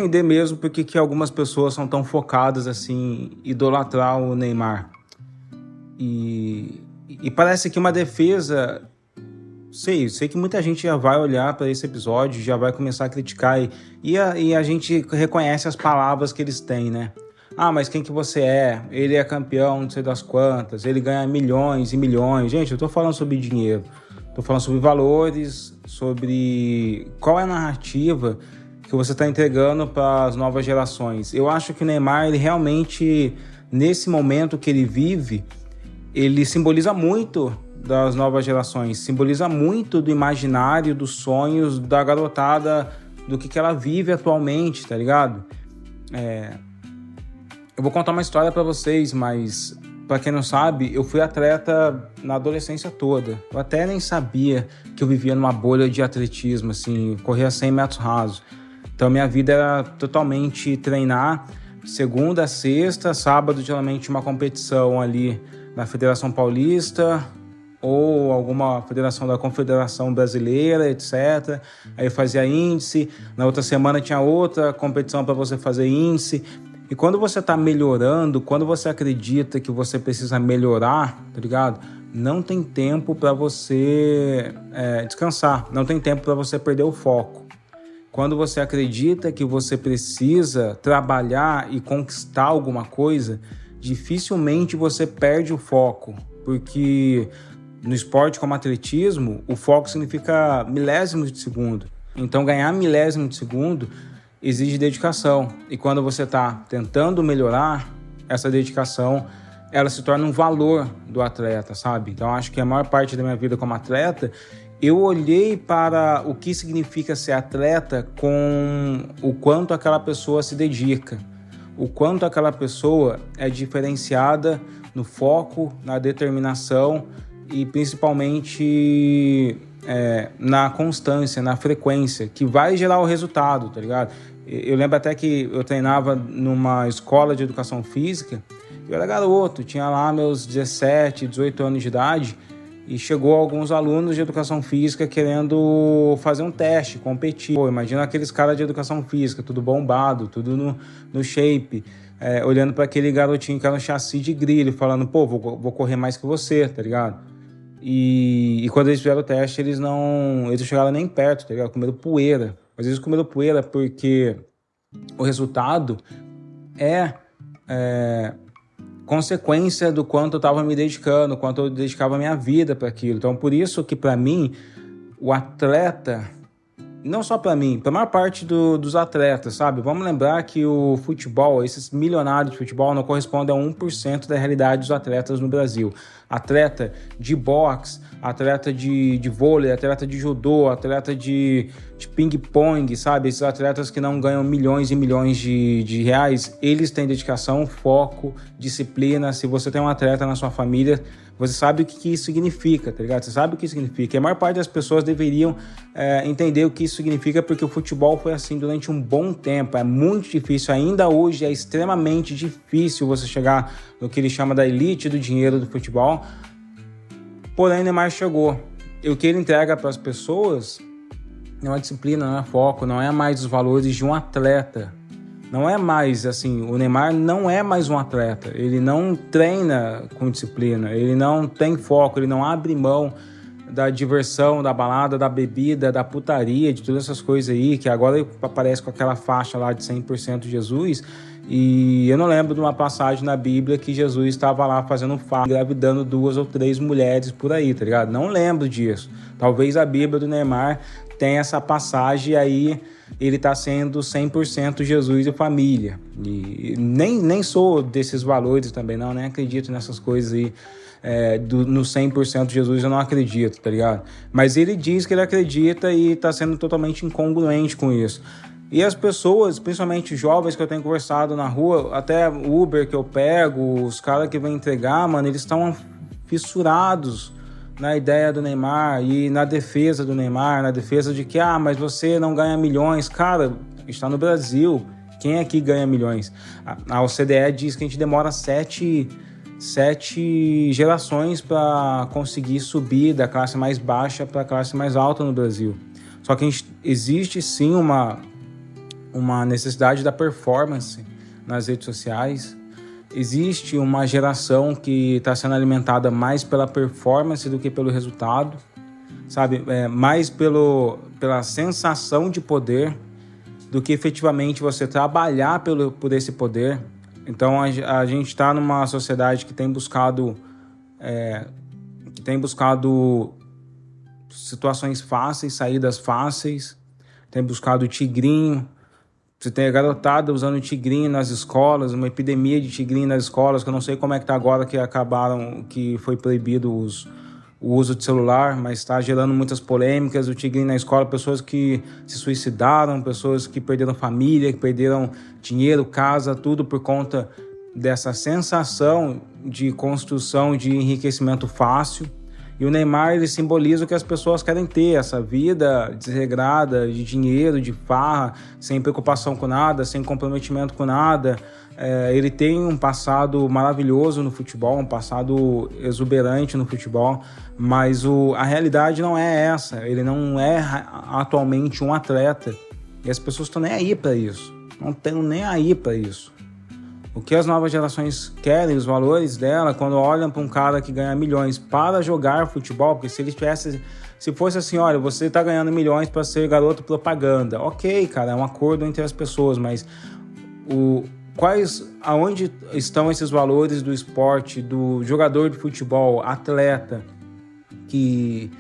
Entender mesmo porque que algumas pessoas são tão focadas assim, em idolatrar o Neymar. E parece que uma defesa. Sei que muita gente já vai olhar para esse episódio, já vai começar a criticar e a gente reconhece as palavras que eles têm, né? Ah, mas quem que você é? Ele é campeão, não sei das quantas, ele ganha milhões e milhões. Gente, eu tô falando sobre dinheiro, tô falando sobre valores, sobre qual é a narrativa que você está entregando para as novas gerações. Eu acho que o Neymar, ele realmente, nesse momento que ele vive, ele simboliza muito das novas gerações, simboliza muito do imaginário, dos sonhos da garotada, do que ela vive atualmente, tá ligado? Eu vou contar uma história pra vocês, mas pra quem não sabe, eu fui atleta na adolescência toda. Eu até nem sabia que eu vivia numa bolha de atletismo, assim, corria 100 metros rasos. Então minha vida era totalmente treinar, segunda a sexta, sábado geralmente uma competição ali na Federação Paulista ou alguma federação da Confederação Brasileira, etc. Aí eu fazia índice, na outra semana tinha outra competição para você fazer índice. E quando você está melhorando, quando você acredita que você precisa melhorar, tá ligado? Não tem tempo para você descansar, não tem tempo para você perder o foco. Quando você acredita que você precisa trabalhar e conquistar alguma coisa, dificilmente você perde o foco, porque no esporte como atletismo, o foco significa milésimos de segundo. Então, ganhar milésimo de segundo exige dedicação. E quando você está tentando melhorar, essa dedicação, ela se torna um valor do atleta, sabe? Então, acho que a maior parte da minha vida como atleta, eu olhei para o que significa ser atleta com o quanto aquela pessoa se dedica, o quanto aquela pessoa é diferenciada no foco, na determinação e principalmente na constância, na frequência, que vai gerar o resultado, tá ligado? Eu lembro até que eu treinava numa escola de educação física, eu era garoto, tinha lá meus 17, 18 anos de idade, e chegou alguns alunos de educação física querendo fazer um teste, competir. Pô, imagina aqueles caras de educação física, tudo bombado, tudo no shape, olhando para aquele garotinho que era um chassi de grilo, falando, pô, vou correr mais que você, tá ligado? E quando eles fizeram o teste, eles não chegaram nem perto, tá ligado? Comeram poeira. Às vezes comeram poeira porque o resultado é consequência do quanto eu estava me dedicando, quanto eu dedicava a minha vida para aquilo. Então, por isso que, para mim, o atleta, não só para mim, para a maior parte dos atletas, sabe? Vamos lembrar que o futebol, esses milionários de futebol, não correspondem a 1% da realidade dos atletas no Brasil. Atleta de boxe, atleta de vôlei, atleta de judô, atleta de ping-pong, sabe? Esses atletas que não ganham milhões e milhões de reais, eles têm dedicação, foco, disciplina. Se você tem um atleta na sua família, você sabe o que isso significa, tá ligado? Você sabe o que isso significa. E a maior parte das pessoas deveriam entender o que isso significa, porque o futebol foi assim durante um bom tempo. É muito difícil, ainda hoje é extremamente difícil você chegar no que ele chama da elite do dinheiro do futebol. Porém, o Neymar chegou. E o que ele entrega para as pessoas não é disciplina, não é foco, não é mais os valores de um atleta. Não é mais assim, o Neymar não é mais um atleta. Ele não treina com disciplina, ele não tem foco, ele não abre mão da diversão, da balada, da bebida, da putaria, de todas essas coisas aí, que agora ele aparece com aquela faixa lá de 100% Jesus. E eu não lembro de uma passagem na Bíblia que Jesus estava lá fazendo farra, engravidando 2 ou 3 mulheres por aí, tá ligado? Não lembro disso. Talvez a Bíblia do Neymar tenha essa passagem aí, ele tá sendo 100% Jesus e família. E nem sou desses valores também, não, nem acredito nessas coisas aí. No 100% Jesus eu não acredito, tá ligado? Mas ele diz que ele acredita e tá sendo totalmente incongruente com isso. E as pessoas, principalmente jovens que eu tenho conversado na rua, até Uber que eu pego, os caras que vêm entregar, mano, eles estão fissurados na ideia do Neymar e na defesa do Neymar, na defesa de que, mas você não ganha milhões. Cara, está no Brasil, quem aqui ganha milhões? A OCDE diz que a gente demora 7 gerações para conseguir subir da classe mais baixa para a classe mais alta no Brasil. Só que existe sim uma uma necessidade da performance nas redes sociais. Existe uma geração que está sendo alimentada mais pela performance do que pelo resultado, sabe? Mais pela sensação de poder do que efetivamente você trabalhar por esse poder. Então a gente está numa sociedade que tem buscado situações fáceis, saídas fáceis, tem buscado tigrinho. Você tem a garotada usando tigrinho nas escolas, uma epidemia de tigrinho nas escolas, que eu não sei como é que está agora, que foi proibido o uso de celular, mas está gerando muitas polêmicas. O tigrinho na escola, pessoas que se suicidaram, pessoas que perderam família, que perderam dinheiro, casa, tudo por conta dessa sensação de construção de enriquecimento fácil. E o Neymar, ele simboliza o que as pessoas querem ter, essa vida desregrada, de dinheiro, de farra, sem preocupação com nada, sem comprometimento com nada. Ele tem um passado maravilhoso no futebol, um passado exuberante no futebol, mas a realidade não é essa. Ele não é atualmente um atleta. E as pessoas estão nem aí para isso. Não estão nem aí para isso. O que as novas gerações querem, os valores dela, quando olham para um cara que ganha milhões para jogar futebol, porque se fosse assim, olha, você está ganhando milhões para ser garoto propaganda, ok, cara, é um acordo entre as pessoas, mas aonde estão esses valores do esporte, do jogador de futebol, atleta, que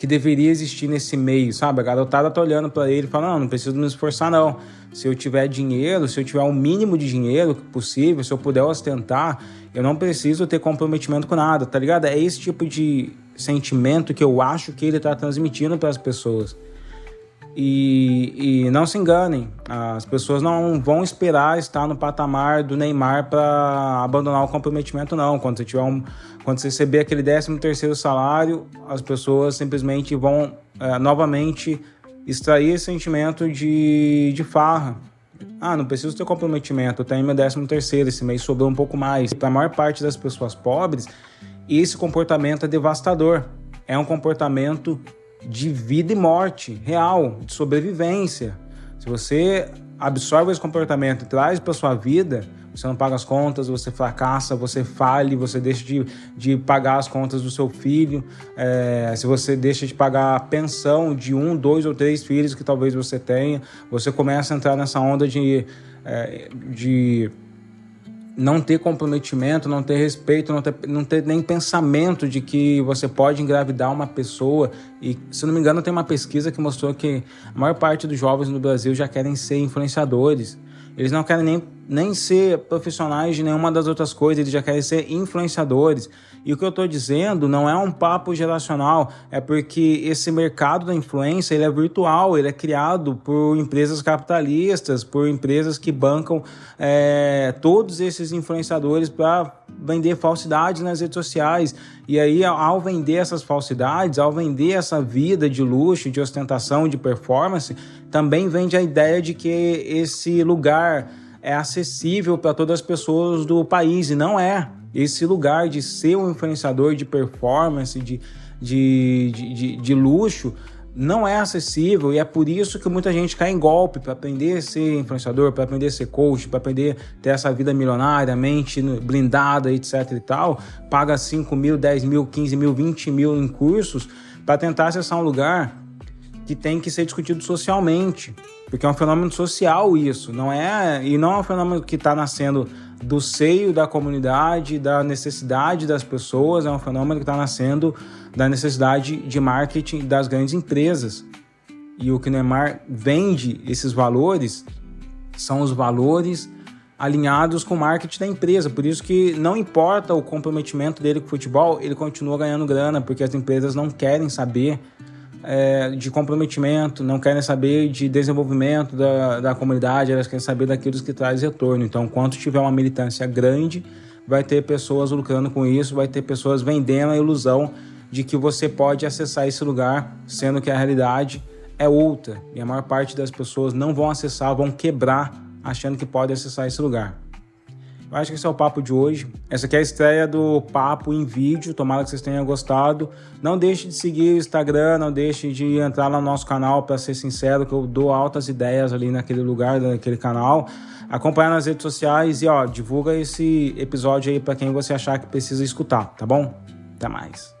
deveria existir nesse meio, sabe? A garotada tá olhando para ele e fala, não preciso me esforçar não. Se eu tiver dinheiro, se eu tiver o mínimo de dinheiro possível, se eu puder ostentar, eu não preciso ter comprometimento com nada, tá ligado? É esse tipo de sentimento que eu acho que ele tá transmitindo para as pessoas. E não se enganem, as pessoas não vão esperar estar no patamar do Neymar para abandonar o comprometimento, não. Quando você receber aquele 13º salário, as pessoas simplesmente vão novamente extrair esse sentimento de farra. Não preciso ter comprometimento, eu tenho meu 13º, esse mês sobrou um pouco mais. Para a maior parte das pessoas pobres, esse comportamento é devastador. É um comportamento de vida e morte real, de sobrevivência. Se você absorve esse comportamento e traz para sua vida, você não paga as contas, você fracassa, você falha, você deixa de pagar as contas do seu filho, se você deixa de pagar a pensão de 1, 2 ou 3 filhos que talvez você tenha, você começa a entrar nessa onda de não ter comprometimento, não ter respeito, não ter nem pensamento de que você pode engravidar uma pessoa. E, se não me engano, tem uma pesquisa que mostrou que a maior parte dos jovens no Brasil já querem ser influenciadores. Eles não querem nem ser profissionais de nenhuma das outras coisas, eles já querem ser influenciadores. E o que eu estou dizendo não é um papo geracional, é porque esse mercado da influência ele é virtual, ele é criado por empresas capitalistas, por empresas que bancam todos esses influenciadores para vender falsidades nas redes sociais. E aí, ao vender essas falsidades, ao vender essa vida de luxo, de ostentação, de performance, também vende a ideia de que esse lugar é acessível para todas as pessoas do país, e não é. Esse lugar de ser um influenciador de performance, de luxo, não é acessível, e é por isso que muita gente cai em golpe para aprender a ser influenciador, para aprender a ser coach, para aprender a ter essa vida milionária, mente blindada, etc e tal, paga 5 mil, 10 mil, 15 mil, 20 mil em cursos para tentar acessar um lugar que tem que ser discutido socialmente, porque é um fenômeno social isso, não é um fenômeno que está nascendo do seio da comunidade, da necessidade das pessoas, é um fenômeno que está nascendo da necessidade de marketing das grandes empresas. E o que o Neymar vende, esses valores, são os valores alinhados com o marketing da empresa. Por isso que não importa o comprometimento dele com o futebol, ele continua ganhando grana, porque as empresas não querem saber de comprometimento, não querem saber de desenvolvimento da comunidade, elas querem saber daquilo que traz retorno. Então, enquanto tiver uma militância grande, vai ter pessoas lucrando com isso, vai ter pessoas vendendo a ilusão de que você pode acessar esse lugar, sendo que a realidade é outra. E a maior parte das pessoas não vão acessar, vão quebrar, achando que pode acessar esse lugar. Acho que esse é o papo de hoje. Essa aqui é a estreia do papo em vídeo. Tomara que vocês tenham gostado. Não deixe de seguir o Instagram, não deixe de entrar no nosso canal, para ser sincero, que eu dou altas ideias ali naquele lugar, naquele canal. Acompanhar nas redes sociais e divulga esse episódio aí para quem você achar que precisa escutar, tá bom? Até mais.